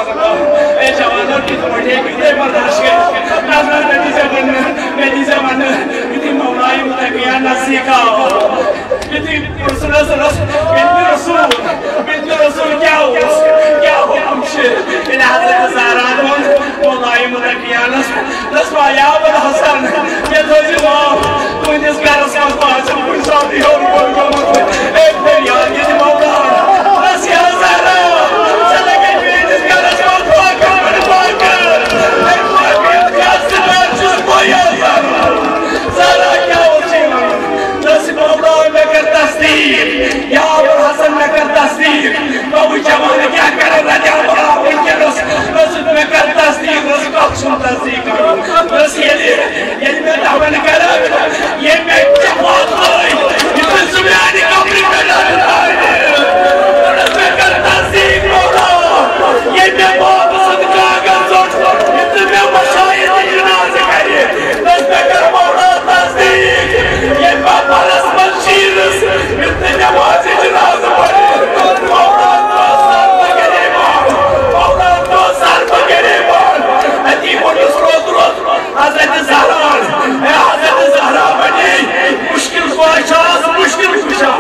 जवानों की थोड़ी कितने बर्दाश्त मेरी जमाने कितनी मौलाई मुतकिया नसीका कितनी बिन्त रसूल क्या हो हमशे इन हज़रत ज़हरा मौलाई मुतकिया नस्वा याबल हसन ये तो जवाब तू इस गरस का पाँच कुछ शादी हो एक दिन यार ये मौला नसिया ज़हरा चले गए इस गरस का हसन में कर तस्दीक बाबू जवान क्या करे रजा में कर तस्दीक तस्दीक ये में दामन कर ये में जवाब ये सुबहानी कब्र में कर तस्दीक मौला ये में बहुत सदका का जोड़ ये में मशाइख जनाज़े करिए बस में कर मौला तस्दीक ये बाबा रस्म शीर इतने नमाज़ जनाज़े पढ़े मौला तो सर पकड़े अति पुलिस रोज हज़रत ज़हरा बने मुश्किल ख्वाहिशात मुश्किल खुशा